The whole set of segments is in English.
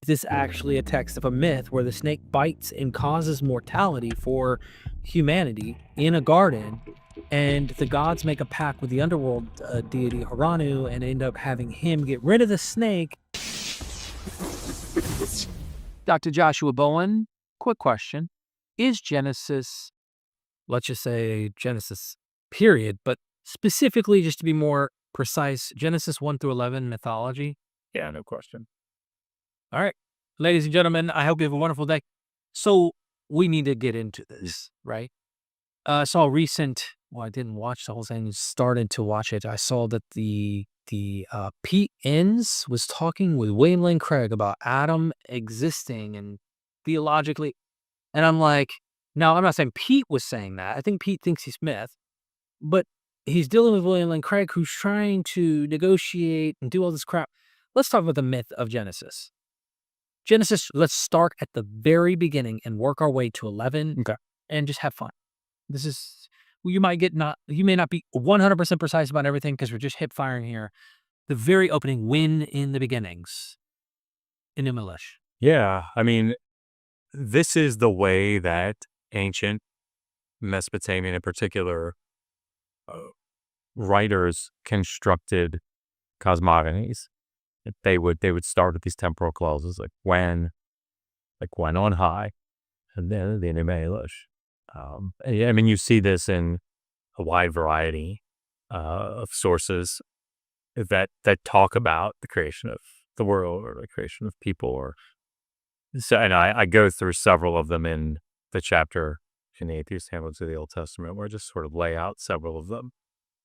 this actually a text of a myth where the snake bites and causes mortality for humanity in a garden, and the gods make a pact with the underworld deity Haranu and end up having him get rid of the snake. Dr. Joshua Bowen, quick question. Is Genesis, Let's just say Genesis, period, but specifically, just to be more precise, Genesis 1 through 11 mythology? Yeah, no question. All right, ladies and gentlemen, I hope you have a wonderful day. So we need to get into this, right? I saw a recent, well, I didn't watch the whole thing, started to watch it. I saw that the Pete Enns was talking with William Lane Craig about Adam existing and theologically. And I'm like, now I'm not saying Pete was saying that. I think Pete thinks he's myth, but he's dealing with William Lane Craig, who's trying to negotiate and do all this crap. Let's talk about the myth of Genesis. Genesis, let's start at the very beginning and work our way to 11 and just have fun. This is, you may not be 100% precise about everything because we're just hip firing here. The very opening, when in the beginnings, Enuma Elish. Yeah, I mean, this is the way that ancient Mesopotamian in particular writers constructed cosmogonies. They would start with these temporal clauses like when on high, and then the Enuma Elish. I mean, you see this in a wide variety of sources that talk about the creation of the world or the creation of people, and I go through several of them in the chapter in the Atheist Handbook to the Old Testament, where I just sort of lay out several of them.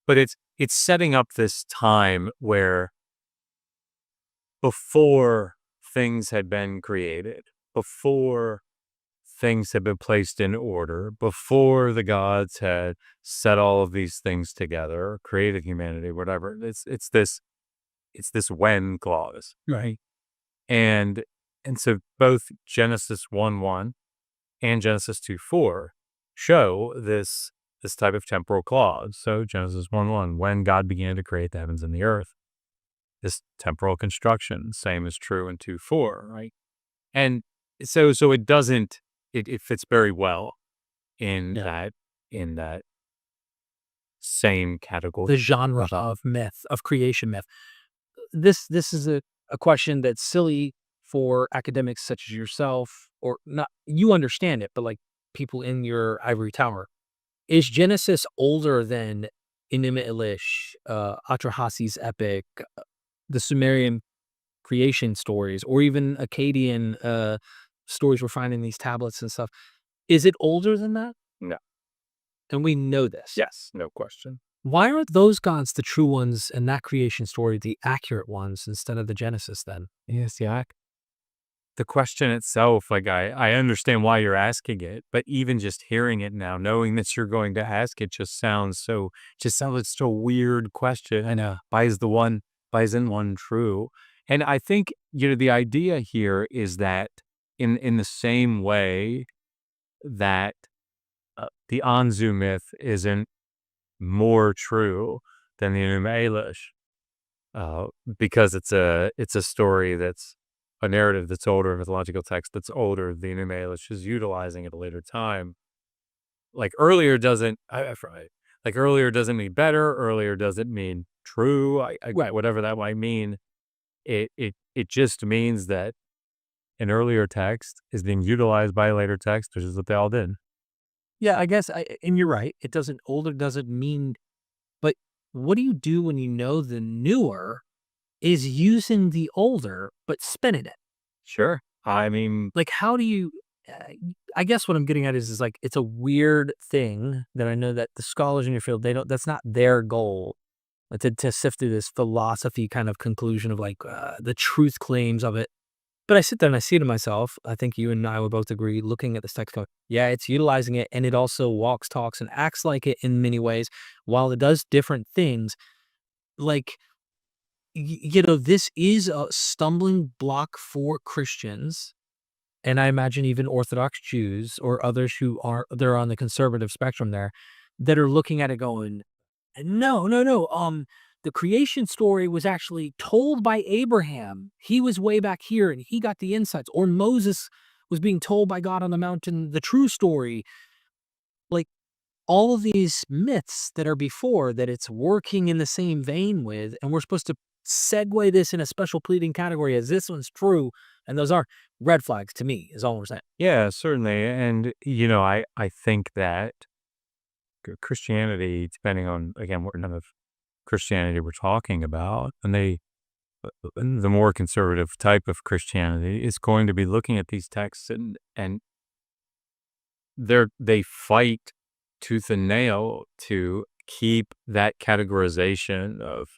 But it's setting up this time where before things had been created, before things had been placed in order, before the gods had set all of these things together, created humanity, whatever. It's this when clause, Right. And so both Genesis 1:1 and Genesis 2:4 show this type of temporal clause. So Genesis 1:1, when God began to create the heavens and the earth, this temporal construction, same is true in 2:4, right? And so it doesn't, it fits very well in that same category. The genre of myth, of creation myth. This is a question that's silly for academics such as yourself, or not, you understand it, but like people in your ivory tower. Is Genesis older than Enuma Elish, Atrahasis epic, the Sumerian creation stories, or even Akkadian stories we're finding in these tablets and stuff? Is it older than that? No. And we know this. Yes, no question. Why aren't those gods the true ones and that creation story the accurate ones instead of the Genesis then? Yes, yeah. The question itself, like I understand why you're asking it, but even just hearing it now, knowing that you're going to ask it, sounds like such a weird question. I know. Why isn't one true? And I think, the idea here is that in the same way that the Anzu myth isn't more true than the Enuma Elish, because it's a story that's a narrative that's older, a mythological text that's older. The Enuma Elish is utilizing at a later time. Like earlier doesn't mean better. Earlier doesn't mean true. Right. Whatever that might mean. It just means that an earlier text is being utilized by a later text, which is what they all did. Yeah, I guess, and you're right. Older doesn't mean, but what do you do when you know the newer is using the older, but spinning it? Sure. I mean, Like, how do you, I guess what I'm getting at is like, it's a weird thing that I know that the scholars in your field, that's not their goal, to sift through this philosophy kind of conclusion of like the truth claims of it. But I sit there and I see to myself, I think you and I would both agree, looking at this text going, yeah, it's utilizing it, and it also walks, talks, and acts like it in many ways, while it does different things. Like, this is a stumbling block for Christians, and I imagine even Orthodox Jews or others who they're on the conservative spectrum there, that are looking at it going, no, the creation story was actually told by Abraham. He was way back here and he got the insights. Or Moses was being told by God on the mountain the true story. Like all of these myths that are before that it's working in the same vein with, and we're supposed to segue this in a special pleading category as this one's true, and those are red flags to me, is all we're saying. Yeah, certainly. And, I think that Christianity, depending on, again, what kind of Christianity we're talking about, and the more conservative type of Christianity is going to be looking at these texts and they fight tooth and nail to keep that categorization of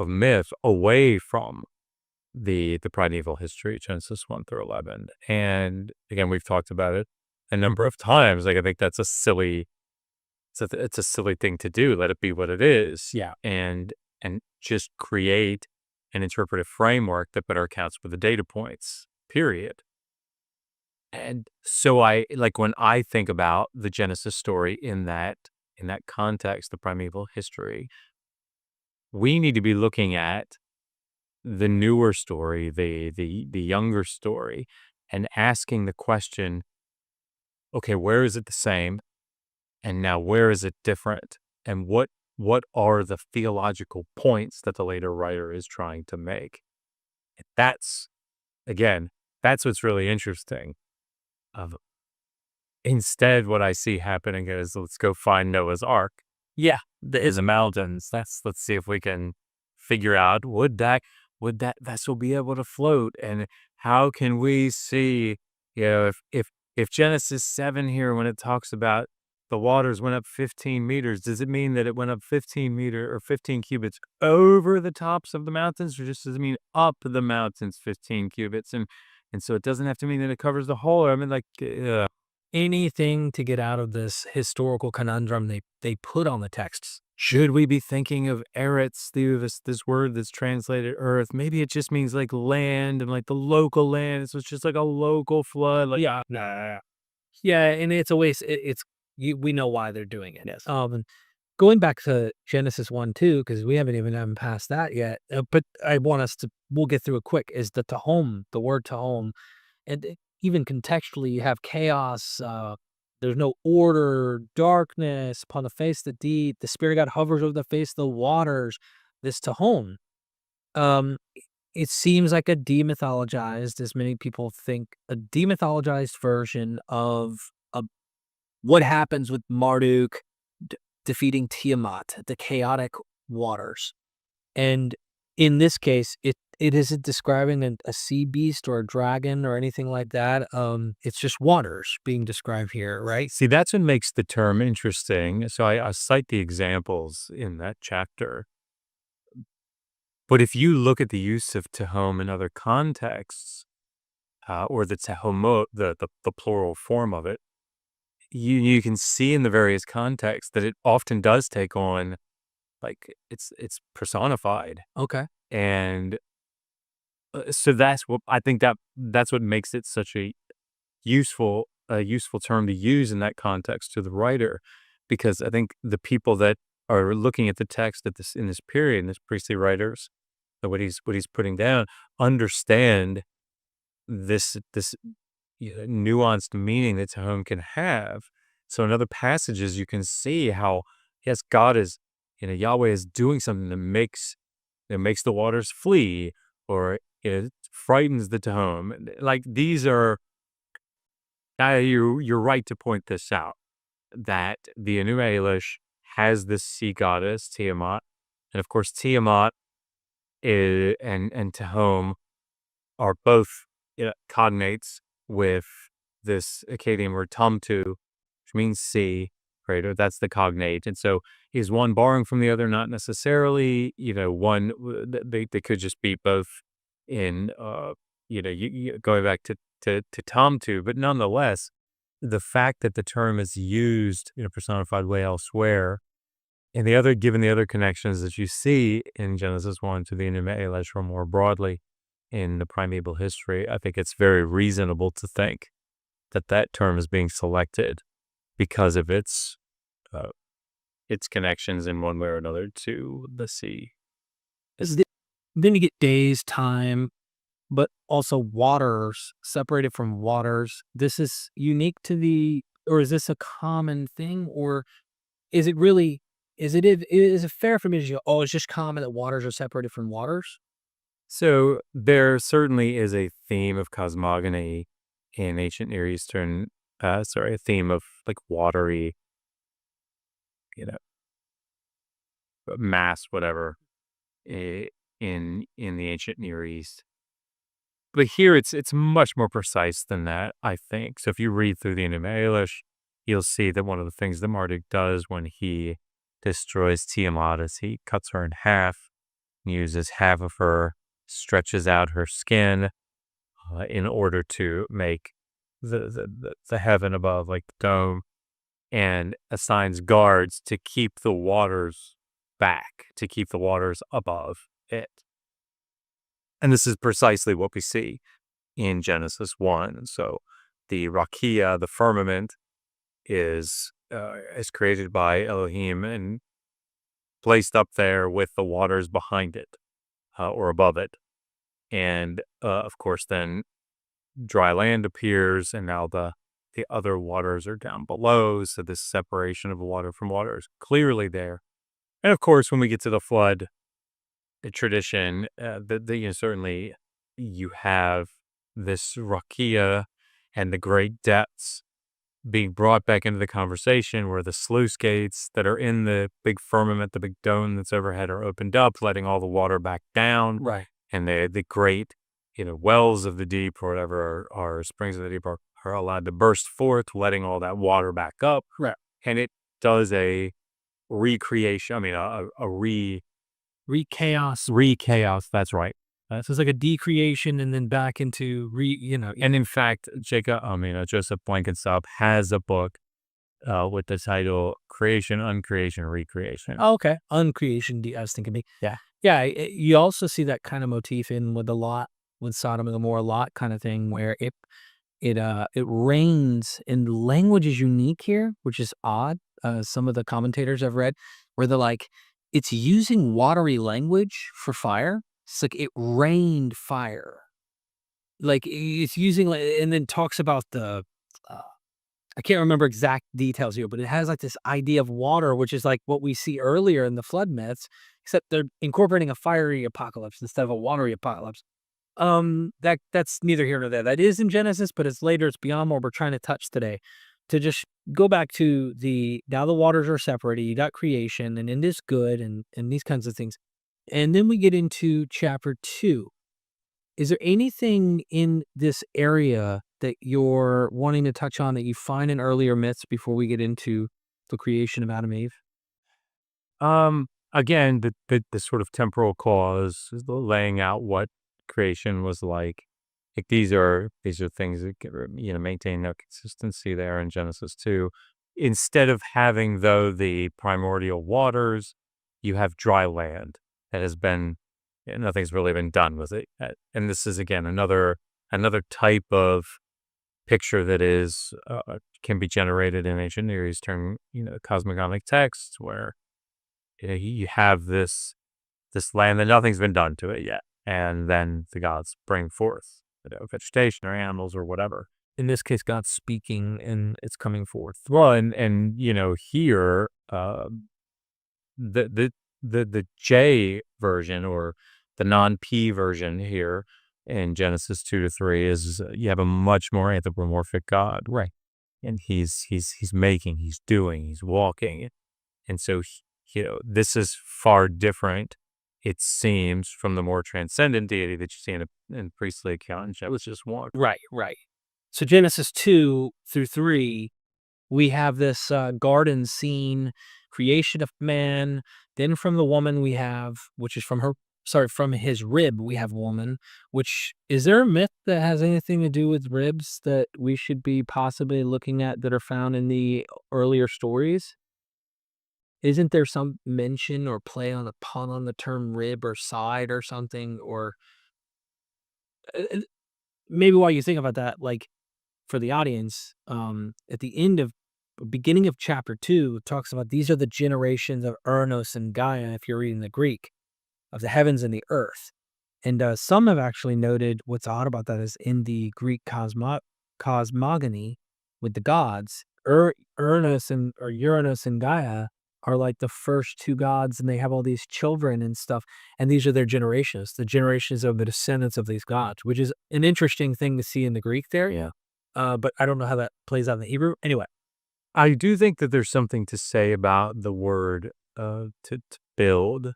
myth away from the primeval history, Genesis 1 through 11. And again, we've talked about it a number of times. Like, I think that's it's a silly thing to do. Let it be what it is. Yeah. And just create an interpretive framework that better accounts for the data points, period. And so when I think about the Genesis story in that context, the primeval history, we need to be looking at the newer story, the younger story, and asking the question, okay, where is it the same? And now where is it different? And what are the theological points that the later writer is trying to make? And that's what's really interesting. Instead, what I see happening is, let's go find Noah's Ark. Yeah, there's the mountains. Let's see if we can figure out, would that vessel be able to float? And how can we see, if Genesis 7 here, when it talks about the waters went up 15 meters, does it mean that it went up 15 meter or 15 cubits over the tops of the mountains, or just does it mean up the mountains 15 cubits? And so it doesn't have to mean that it covers the whole. I mean, Anything to get out of this historical conundrum they put on the texts. Should we be thinking of Eretz, this word that's translated earth? Maybe it just means like land and like the local land. So it's just like a local flood. Like, nah. Yeah, and it's a waste. We know why they're doing it. Yes. Going back to Genesis 1-2, because we haven't even past that yet. But I want us to. We'll get through it quick. Is the tahom, the word tahom, and even contextually, you have chaos. There's no order, darkness upon the face of the deep. The Spirit of God hovers over the face of the waters. This tahom. It seems like a demythologized, as many people think, a demythologized version of what happens with Marduk defeating Tiamat, the chaotic waters. And in this case, it isn't describing a sea beast or a dragon or anything like that. It's just waters being described here, right? see, that's what makes the term interesting. So I cite the examples in that chapter. But if you look at the use of tahom in other contexts, or the tahomot, the plural form of it, you can see in the various contexts that it often does take on, like, it's personified. Okay. And so that's what I think that's what makes it such a useful term to use in that context to the writer, because I think the people that are looking at the text in this period, and this priestly writers, what he's putting down, understand this nuanced meaning that tahom can have. So in other passages, you can see how, yes, God is, Yahweh is doing something that makes the waters flee, or frightens the tahom. Like, these are, you're right to point this out, that the Enuma Elish has this sea goddess, Tiamat, and of course Tiamat and tahom are both cognates with this Akkadian word tamtu, which means sea, right? Or that's the cognate. And so is one borrowing from the other? Not necessarily. One, they could just be both in, going back to tamtu, but nonetheless, the fact that the term is used in a personified way elsewhere, and given the other connections that you see in Genesis 1 to the Enuma Elish, or more broadly in the primeval history, I think it's very reasonable to think that term is being selected because of its connections in one way or another to the sea. Is the- Then you get days, time, but also waters separated from waters. This is unique to or is this a common thing, or is it really? Is it fair for me to go? Oh, it's just common that waters are separated from waters. So there certainly is a theme of cosmogony in ancient Near Eastern, a theme of like watery, you know, mass, whatever, in the ancient Near East. But here it's much more precise than that, I think. So if you read through the Enuma Elish, you'll see that one of the things that Marduk does when he destroys Tiamat is he cuts her in half, uses half of her, stretches out her skin in order to make the heaven above, like the dome, and assigns guards to keep the waters back, to keep the waters above it. And this is precisely what we see in Genesis 1. So the rakia, the firmament, is created by Elohim and placed up there with the waters behind it or above it. And of course, then dry land appears, and now the other waters are down below. So this separation of water from water is clearly there. And of course, when we get to the flood tradition, certainly you have this rakia and the great depths being brought back into the conversation, where the sluice gates that are in the big firmament, the big dome that's overhead, are opened up, letting all the water back down. Right. And the great, wells of the deep or whatever are springs of the deep are allowed to burst forth, letting all that water back up. Right. And it does a recreation. I mean, Re-chaos. re-chaos. That's right. So it's like a decreation and then back into And in fact, Joseph Blankenship has a book with the title "Creation, Uncreation, Recreation." Oh, okay. Uncreation. I was thinking, Yeah. yeah. You also see that kind of motif with Sodom and Gomorrah Lot kind of thing, where it rains, and the language is unique here, which is odd. Some of the commentators I've read, where they're like, it's using watery language for fire. It's like it rained fire. Like it's using, and then talks about uh, I can't remember exact details here, but it has like this idea of water, which is like what we see earlier in the flood myths, except they're incorporating a fiery apocalypse instead of a watery apocalypse. That's neither here nor there. That is in Genesis, but it's later. It's beyond what we're trying to touch today. To just go back to now the waters are separated. You got creation, and it is good, and these kinds of things. And then we get into chapter 2. Is there anything in this area that you're wanting to touch on that you find in earlier myths before we get into the creation of Adam and Eve? Again, the sort of temporal cause is the laying out what creation was like. Like these are things that maintain no consistency there in Genesis 2. Instead of having the primordial waters, you have dry land that has been nothing's really been done with it. And this is again another type of picture that is can be generated in ancient Near Eastern cosmogonic texts, where you have this land that nothing's been done to it yet, and then the gods bring forth vegetation or animals or whatever. In this case, God's speaking and it's coming forth. Well, and here the J version, or the non-P version here in Genesis 2-3 is you have a much more anthropomorphic God, Right. and he's making, he's doing, he's walking, and so this is far different, it seems, from the more transcendent deity that you see in priestly account in Genesis 1. Right. So Genesis 2-3, we have this garden scene, creation of man. Then from the woman we have, which is from his rib, we have woman. Which, is there a myth that has anything to do with ribs that we should be possibly looking at that are found in the earlier stories? Isn't there some mention or play on a pun on the term rib or side or something? Or maybe while you think about that, like for the audience, at the beginning of chapter 2, it talks about these are the generations of Ernos and Gaia, if you're reading the Greek. the heavens and the earth. And some have actually noted what's odd about that is in the Greek cosmogony with the gods, Uranus and Gaia are like the first two gods, and they have all these children and stuff. And these are their generations, the generations of the descendants of these gods, which is an interesting thing to see in the Greek there. Yeah. But I don't know how that plays out in the Hebrew. Anyway, I do think that there's something to say about the word to build.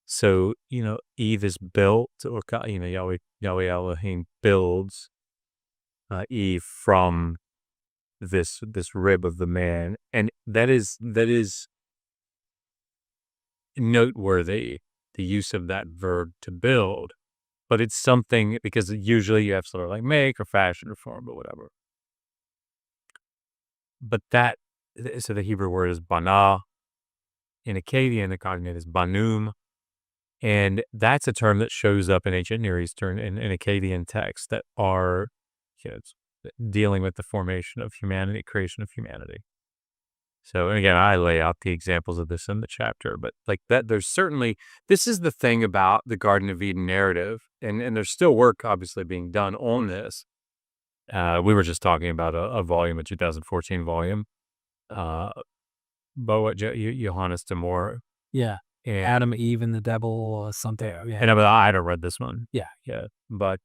So, Eve is built, or, Yahweh Elohim builds Eve from this rib of the man. And that is noteworthy, the use of that verb to build. But it's something, because usually you have sort of like make or fashion or form or whatever. But so the Hebrew word is bana. In Akkadian, the cognate is banum. And that's a term that shows up in ancient Near Eastern and in Akkadian texts that are dealing with the formation of humanity, creation of humanity. So, and again, I lay out the examples of this in the chapter, but like that, there's certainly, this is the thing about the Garden of Eden narrative, and there's still work obviously being done on this. We were just talking about a volume, a 2014 volume, by Johannes de Moore. yeah, And, Adam, Eve, and the devil, or something. Yeah. and I hadn't read this one. Yeah. But,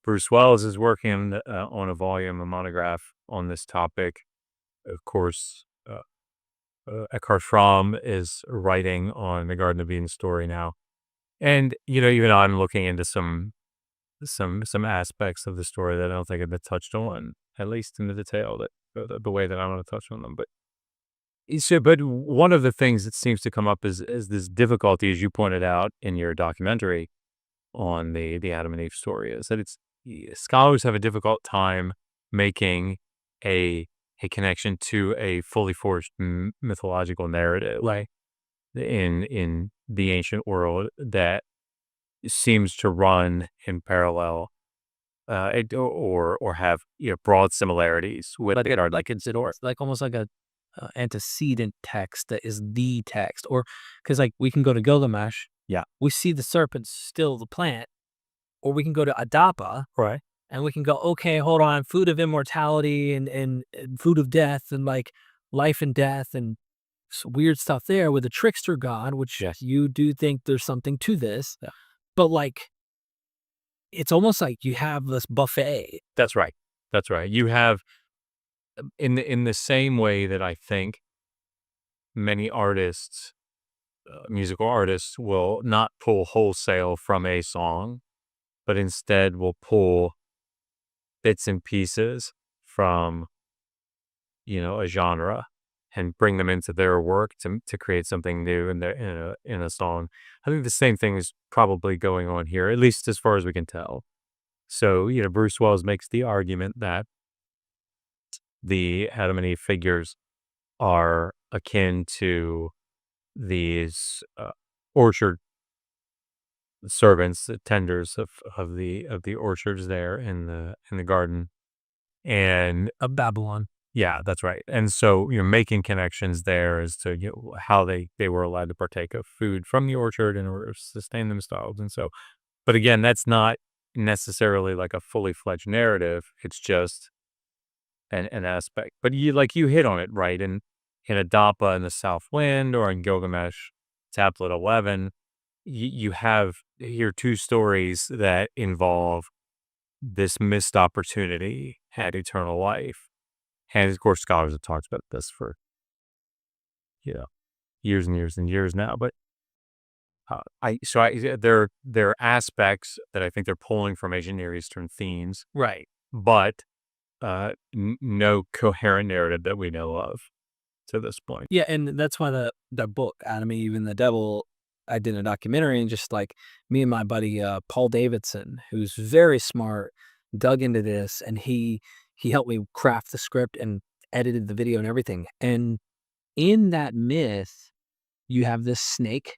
Bruce Wells is working on a volume, a monograph on this topic. Of course, Eckhart Fromm is writing on the Garden of Eden story now. And, even I'm looking into some aspects of the story that I don't think have been touched on, at least in the detail, that the way that I want to touch on them. But one of the things that seems to come up is this difficulty, as you pointed out in your documentary on the Adam and Eve story, is that scholars have a difficult time making a connection to a fully forged mythological narrative, like in the ancient world, that seems to run in parallel, or have broad similarities with, like it's like almost like a antecedent text that is the text, or because like we can go to Gilgamesh, we see the serpent still the plant, or we can go to Adapa, right? And we can go, okay, hold on, food of immortality and food of death, and like life and death, and weird stuff there with a trickster god, which you do think there's something to this. Yeah. But like, it's almost like you have this buffet. That's right. You have, in the same way that I think many artists, musical artists, will not pull wholesale from a song, but instead will pull bits and pieces from, a genre and bring them into their work to create something new in a song. I think the same thing is probably going on here, at least as far as we can tell. So, Bruce Wells makes the argument that the Adam and Eve figures are akin to these orchard servants, the tenders of the orchards there in the garden, and Of Babylon. Yeah, that's right. And so, making connections there as to how they were allowed to partake of food from the orchard in order to sustain themselves. And so, but again, that's not necessarily like a fully fledged narrative. It's just an aspect. But you hit on it, right? In Adapa in the South Wind, or in Gilgamesh, Tablet 11, you have here two stories that involve this missed opportunity at eternal life. And of course, scholars have talked about this for, years and years and years now. But there are aspects that I think they're pulling from ancient Near Eastern themes, Right. but no coherent narrative that we know of to this point. Yeah, and that's why the book, Adam, Eve, and the Devil, I did a documentary, and just like me and my buddy Paul Davidson, who's very smart, dug into this, and he helped me craft the script and edited the video and everything. And in that myth, you have this snake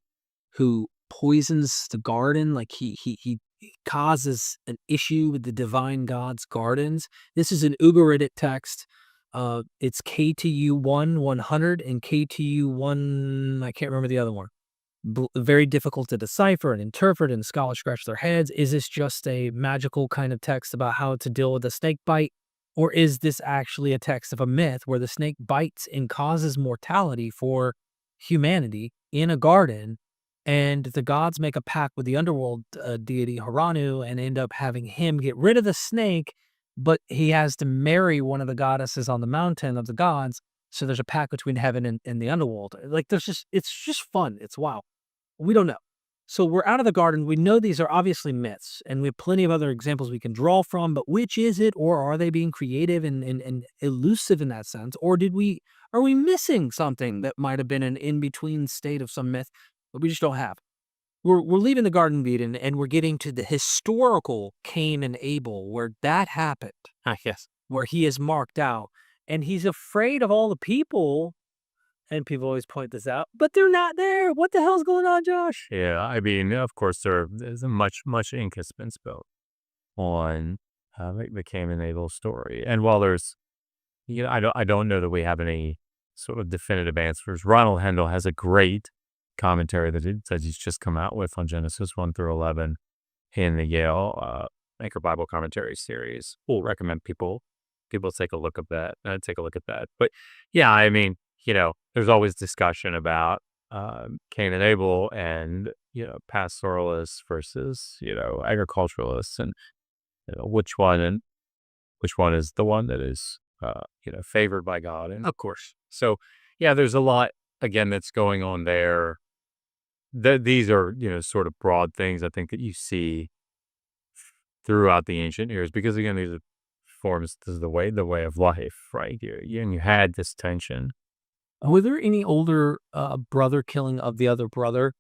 who poisons the garden, like he causes an issue with the divine God's gardens. This is an Ugaritic text. It's KTU 100 and KTU 1, I can't remember the other one. very difficult to decipher and interpret, and scholars scratch their heads. Is this just a magical kind of text about how to deal with a snake bite? Or is this actually a text of a myth where the snake bites and causes mortality for humanity in a garden, and the gods make a pact with the underworld deity Haranu and end up having him get rid of the snake, but he has to marry one of the goddesses on the mountain of the gods. So there's a pact between heaven and the underworld. Like it's just fun. It's wow. We don't know. So we're out of the garden. We know these are obviously myths, and we have plenty of other examples we can draw from, but which is it? Or are they being creative and elusive in that sense? Or are we missing something that might have been an in-between state of some myth that we just don't have? We're leaving the Garden of Eden, and we're getting to the historical Cain and Abel, where that happened, Yes. where he is marked out, and he's afraid of all the people. And people always point this out, but they're not there. What the hell's going on, Josh? Yeah, I mean, of course, there's a much ink has been spilled on the Cain and Abel story. And while there's, I don't know that we have any sort of definitive answers. Ronald Hendel has a great commentary that he's just come out with on Genesis 1 through 11 in the Yale Anchor Bible Commentary series. We'll recommend people take a look at that. But yeah, I mean, there's always discussion about Cain and Abel and, pastoralists versus, agriculturalists, and which one is the one that is, favored by God. And Of course. so, yeah, there's a lot, again, that's going on there. These are, sort of broad things I think that you see throughout the ancient years, because again, these are forms, this is the way of life, right? And you had this tension. Were there any older brother killing of the other brother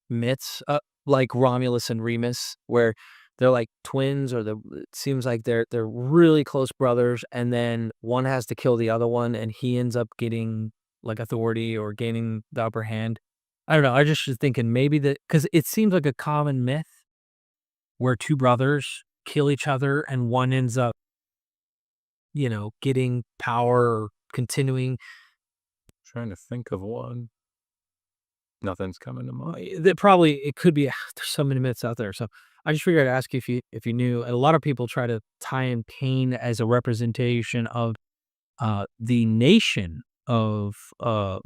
myths, like Romulus and Remus, where they're like twins, or it seems like they're really close brothers, and then one has to kill the other one, and he ends up getting like authority or gaining the upper hand? I don't know. I just was thinking maybe because it seems like a common myth where two brothers kill each other, and one ends up, getting power or continuing. Trying to think of one. Nothing's coming to mind. It could be. There's so many myths out there. So I just figured I'd ask you if you knew. And a lot of people try to tie in Cain as a representation of the nation of not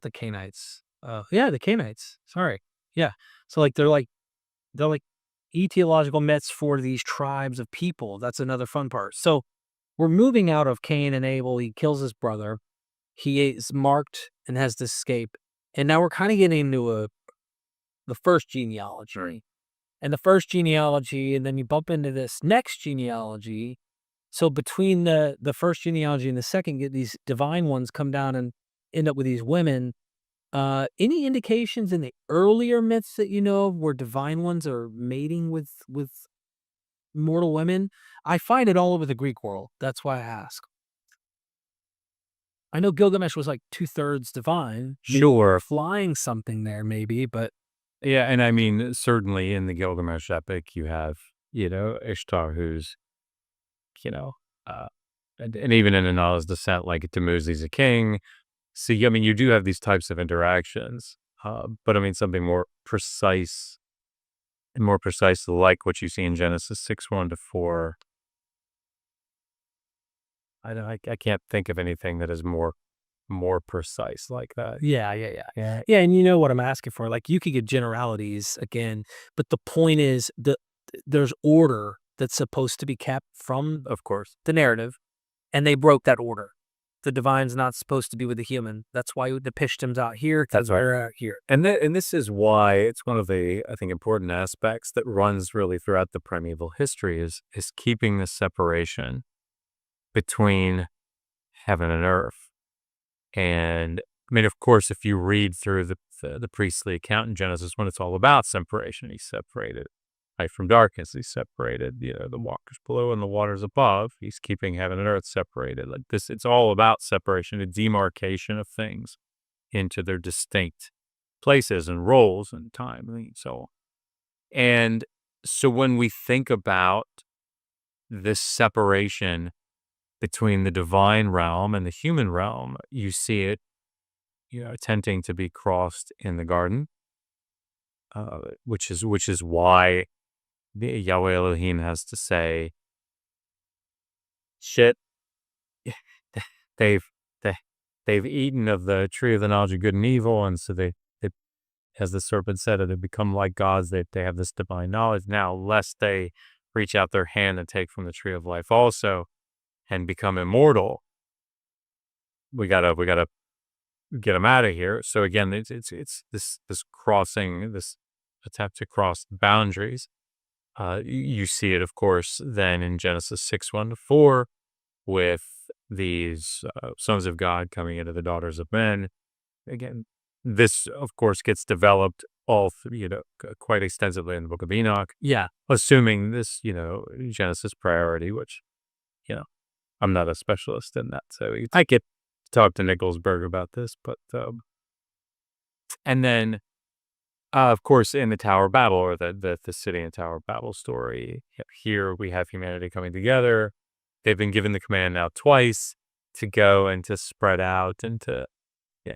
the Canaanites. Yeah, the Canaanites. Sorry. Yeah. So they're like etiological myths for these tribes of people. That's another fun part. So we're moving out of Cain and Abel. He kills his brother. He is marked and has to escape. And now we're kind of getting into the first genealogy. Right. And the first genealogy, and then you bump into this next genealogy. So between the first genealogy and the second, these divine ones come down and end up with these women. Any indications in the earlier myths that you know of where divine ones are mating with mortal women? I find it all over the Greek world. That's why I ask. I know Gilgamesh was like 2/3 divine. Sure. Flying something there maybe, but Yeah, and I mean, certainly in the Gilgamesh epic, you have, Ishtar, who's, you know, uh, and even in Anala's descent, like Tammuz a king. So, I mean, you do have these types of interactions, but I mean, something more precise, like what you see in Genesis 6:1-4. I can't think of anything that is more precise like that. yeah. Yeah, and you know what I'm asking for. Like you could give generalities again, but the point is there's order that's supposed to be kept from, of course, the narrative, and they broke that order. The divine's not supposed to be with the human. That's why the Pishtim's out here. That's right. We're out here. And this is why it's one of the, I think, important aspects that runs really throughout the primeval history is keeping the separation between heaven and earth. And I mean, of course, if you read through the priestly account in Genesis 1, it's all about separation. He's separated light from darkness. He's separated, the waters below and the waters above. He's keeping heaven and earth separated. Like this, it's all about separation, a demarcation of things into their distinct places and roles and time and so on. And so when we think about this separation between the divine realm and the human realm, you see it attempting to be crossed in the garden, which is why the Yahweh Elohim has to say, shit, they've they, they've eaten of the tree of the knowledge of good and evil, and so they as the serpent said, they become like gods. They have this divine knowledge now, lest they reach out their hand and take from the tree of life also, and become immortal. We gotta get them out of here. So again, it's this crossing, this attempt to cross boundaries. You see it, of course, then in Genesis 6:1-4, with these sons of God coming into the daughters of men. Again, this, of course, gets developed quite extensively in the book of Enoch. Yeah. Assuming this, Genesis priority, which, I'm not a specialist in that. So I could talk to Nicholsberg about this, but, and then, of course, in the Tower of Babel, or the city and Tower of Babel story, here we have humanity coming together. They've been given the command now twice to go and to spread out and to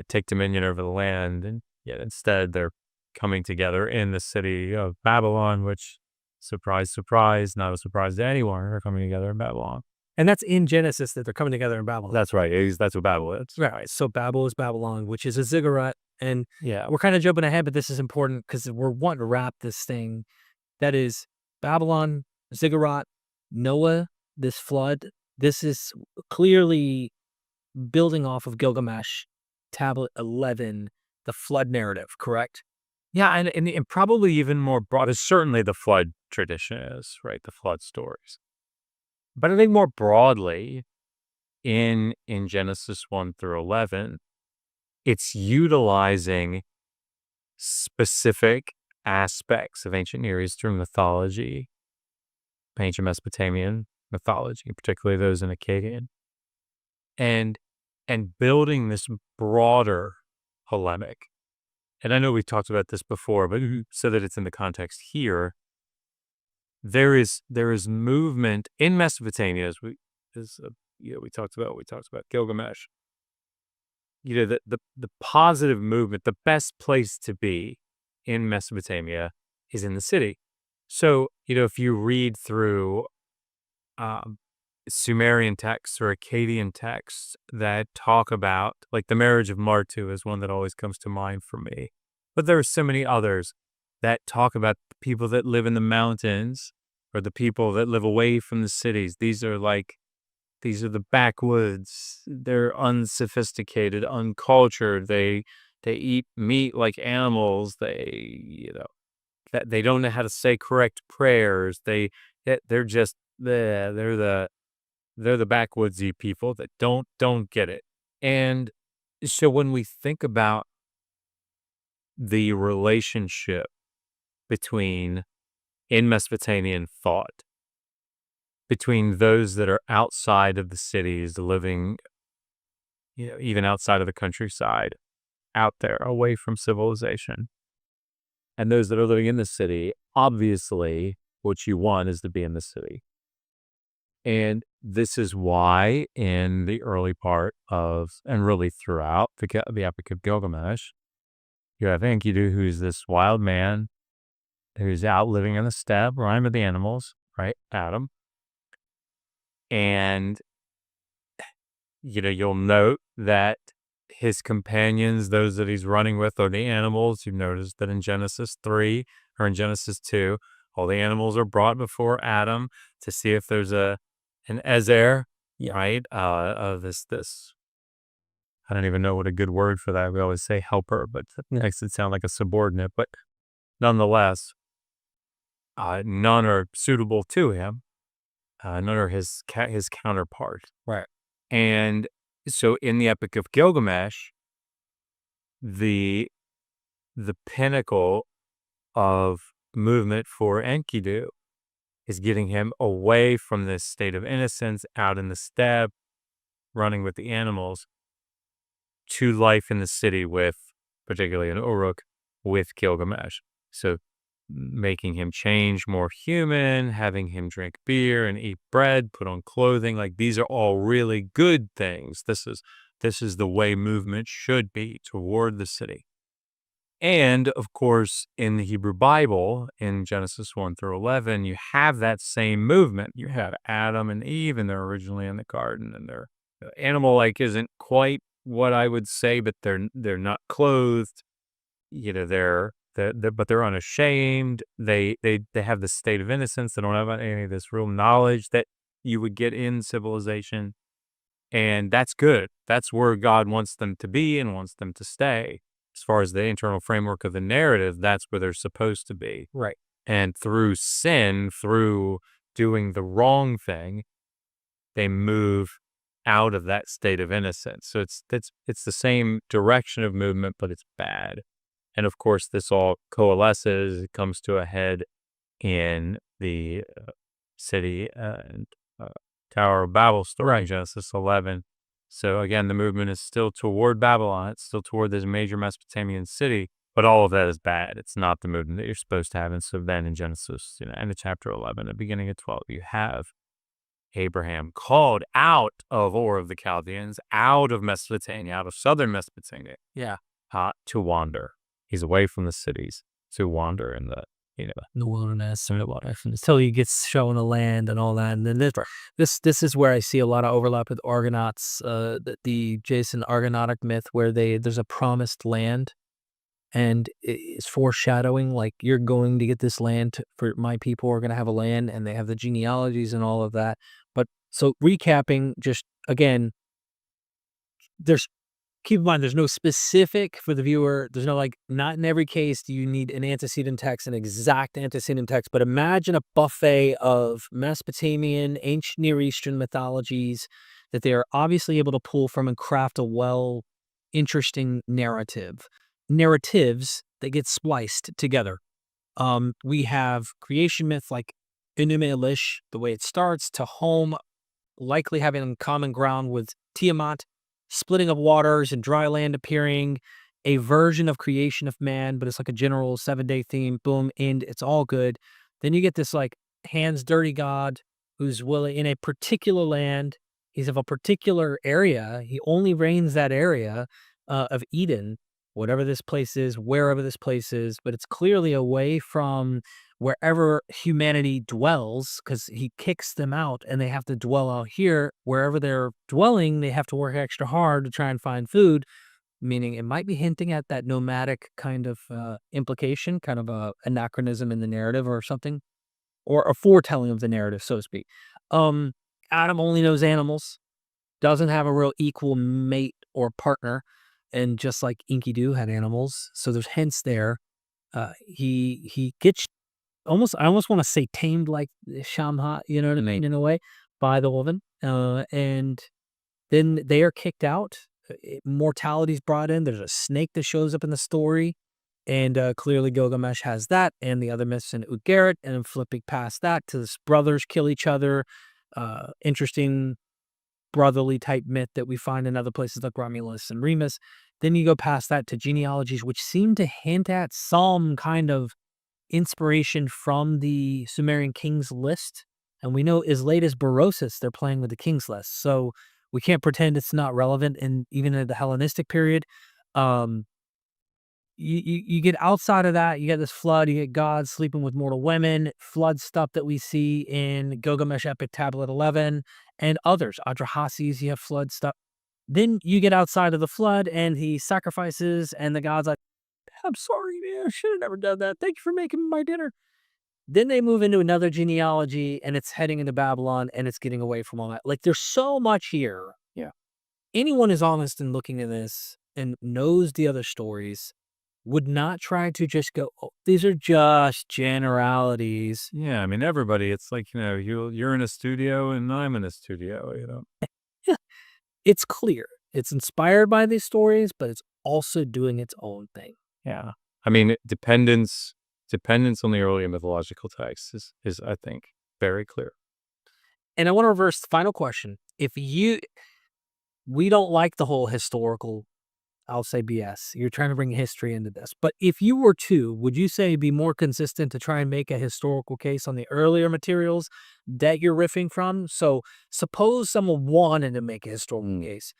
take dominion over the land. And yet instead they're coming together in the city of Babylon, which, surprise, surprise, not a surprise to anyone, they're coming together in Babylon. And that's in Genesis that they're coming together in Babylon. That's right. That's what Babel is. Right. So Babel is Babylon, which is a ziggurat. And Yeah. we're kind of jumping ahead, but this is important because we're wanting to wrap this thing. That is Babylon, ziggurat, Noah, this flood. This is clearly building off of Gilgamesh, Tablet 11, the flood narrative, correct? Yeah, and probably even more broad, certainly the flood tradition is, right? The flood stories. But I think more broadly, in Genesis 1-11, it's utilizing specific aspects of ancient Near Eastern mythology, ancient Mesopotamian mythology, particularly those in Akkadian, and building this broader polemic. And I know we've talked about this before, but so that it's in the context here, there is movement in Mesopotamia, as we talked about Gilgamesh. The positive movement, the best place to be in Mesopotamia is in the city. So, if you read through Sumerian texts or Akkadian texts that talk about, like the marriage of Martu is one that always comes to mind for me. But there are so many others that talk about the people that live in the mountains or the people that live away from the cities. These are the backwoods. They're unsophisticated, uncultured. They eat meat like animals. They don't know how to say correct prayers. They're the backwoodsy people that don't get it. And so when we think about the relationship between, in Mesopotamian thought, between those that are outside of the cities, living, even outside of the countryside, out there, away from civilization, and those that are living in the city, obviously what you want is to be in the city. And this is why in the early part of, and really throughout the Epic of Gilgamesh, you have Enkidu, who's this wild man who's out living in the steppe, rhyme of the animals, right? Adam. And, you'll note that his companions, those that he's running with, are the animals. You notice that in Genesis 3 or in Genesis 2, all the animals are brought before Adam to see if there's an Ezer, right? This, I don't even know what a good word for that. We always say helper, but that makes it sound like a subordinate. But nonetheless, none are suitable to him. None are his counterpart. Right. And so in the Epic of Gilgamesh, the pinnacle of movement for Enkidu is getting him away from this state of innocence, out in the steppe, running with the animals, to life in the city with, particularly in Uruk, with Gilgamesh. So making him change more human, having him drink beer and eat bread, put on clothing, like these are all really good things. This this is the way movement should be toward the city. And of course, in the Hebrew Bible, in Genesis 1 through 11, you have that same movement. You have Adam and Eve, and they're originally in the garden, and their animal like isn't quite what I would say, but they're not clothed. You know, but they're unashamed. They have this state of innocence. They don't have any of this real knowledge that you would get in civilization, and that's good. That's where God wants them to be and wants them to stay. As far as the internal framework of the narrative, that's where they're supposed to be. Right. And through sin, through doing the wrong thing, they move out of that state of innocence. So it's the same direction of movement, but it's bad. And of course, this all coalesces. It comes to a head in the city and Tower of Babel story, Genesis 11. So again, the movement is still toward Babylon. It's still toward this major Mesopotamian city, but all of that is bad. It's not the movement that you're supposed to have. And so then in Genesis, end of chapter 11, the beginning of 12, you have Abraham called out of Ur of the Chaldeans, out of Mesopotamia, out of southern Mesopotamia, to wander. He's away from the cities to wander in the wilderness or whatever, until he gets shown a land and all that. And then this is where I see a lot of overlap with Argonauts, the Jason Argonautic myth, where there's a promised land, and it's foreshadowing like you're going to get this land for my people are going to have a land, and they have the genealogies and all of that. But so recapping, just again, keep in mind, there's no specific for the viewer. There's no not in every case do you need an antecedent text, an exact antecedent text, but imagine a buffet of Mesopotamian, ancient Near Eastern mythologies that they are obviously able to pull from and craft a interesting narratives that get spliced together. We have creation myth like Enuma Elish, the way it starts, to home, likely having common ground with Tiamat, splitting of waters and dry land appearing, a version of creation of man, but it's like a general 7-day theme, boom, and it's all good. Then you get this hands dirty God who's willing in a particular land. He's of a particular area. He only reigns that area of Eden, whatever this place is, wherever this place is, but it's clearly away from wherever humanity dwells, because he kicks them out and they have to dwell out here. Wherever they're dwelling, they have to work extra hard to try and find food, meaning it might be hinting at that nomadic kind of implication, kind of a anachronism in the narrative or something, or a foretelling of the narrative, so to speak. Adam only knows animals, doesn't have a real equal mate or partner, and just like Enkidu had animals, so there's hints there. He gets I almost want to say tamed like Shamhat, you know what I mean, in a way, by the woman. And then they are kicked out. Mortality's brought in. There's a snake that shows up in the story. And clearly Gilgamesh has that, and the other myths in Utgarit, and then flipping past that to this brothers kill each other. Interesting brotherly type myth that we find in other places like Romulus and Remus. Then you go past that to genealogies, which seem to hint at some kind of inspiration from the Sumerian kings list. And we know as late as Berosus, they're playing with the kings list. So we can't pretend it's not relevant even in the Hellenistic period. You get outside of that, you get this flood, you get God sleeping with mortal women, flood stuff that we see in Gilgamesh Epic Tablet 11 and others. Atrahasis, you have flood stuff. Then you get outside of the flood and he sacrifices and the God's like, I'm sorry, man, I should have never done that. Thank you for making my dinner. Then they move into another genealogy and it's heading into Babylon and it's getting away from all that. There's so much here. Yeah. Anyone is honest in looking at this and knows the other stories would not try to just go, oh, these are just generalities. Yeah, I mean, everybody, it's like, you're in a studio and I'm in a studio, It's clear. It's inspired by these stories, but it's also doing its own thing. Yeah. I mean, dependence on the earlier mythological texts is I think, very clear. And I want to reverse the final question. We don't like the whole historical, I'll say BS. You're trying to bring history into this. But if you were to, would you say be more consistent to try and make a historical case on the earlier materials that you're riffing from? So suppose someone wanted to make a historical case.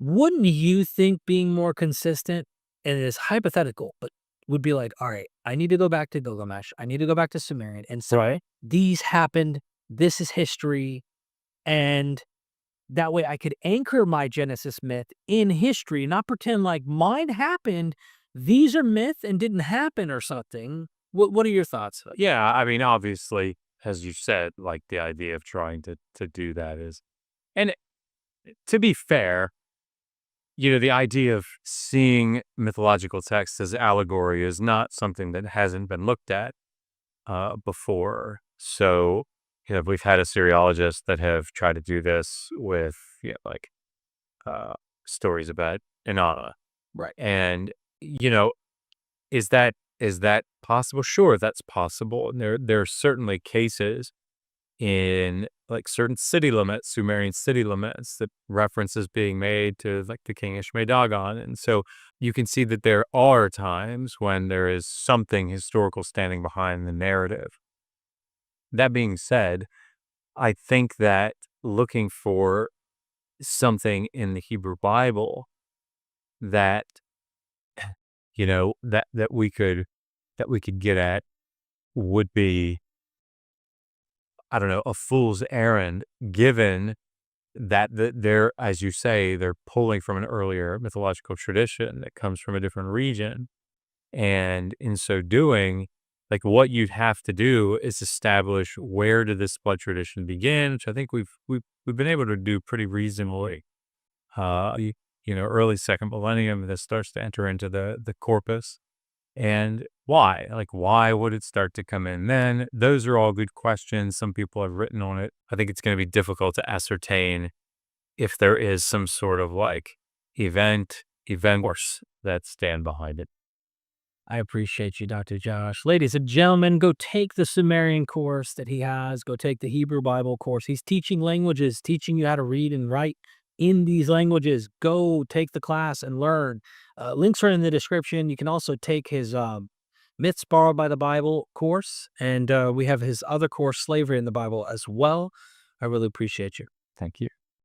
wouldn't you think being more consistent, and it is hypothetical, but would be like, all right, I need to go back to Gilgamesh. I need to go back to Sumerian and say, Right. these happened. This is history. And that way I could anchor my Genesis myth in history, not pretend like mine happened. These are myth and didn't happen or something. What are your thoughts? Yeah, I mean, obviously, as you said, like the idea of trying to do that is, and to be fair, the idea of seeing mythological texts as allegory is not something that hasn't been looked at before. So, we've had Assyriologists that have tried to do this with, like uh, stories about Inanna. Right. And, is that possible? Sure, that's possible. And there are certainly cases in like certain city limits, Sumerian city limits, that references being made to like the king Ishme-Dagon. And so you can see that there are times when there is something historical standing behind the narrative. That being said, I think that looking for something in the Hebrew Bible that that we could get at would be, I don't know, a fool's errand, given that they're, as you say, they're pulling from an earlier mythological tradition that comes from a different region. And in so doing, like what you'd have to do is establish where did this blood tradition begin, which I think we've been able to do pretty reasonably. Early second millennium, this starts to enter into the corpus. And why? Like, why would it start to come in then? Those are all good questions. Some people have written on it. I think it's going to be difficult to ascertain if there is some sort of like event course that stand behind it. I appreciate you, Dr. Josh. Ladies and gentlemen, go take the Sumerian course that he has. Go take the Hebrew Bible course. He's teaching languages, teaching you how to read and write in these languages. Go take the class and learn. Links are in the description. You can also take his Myths Borrowed by the Bible course, and we have his other course, Slavery in the Bible, as well. I really appreciate you. Thank you.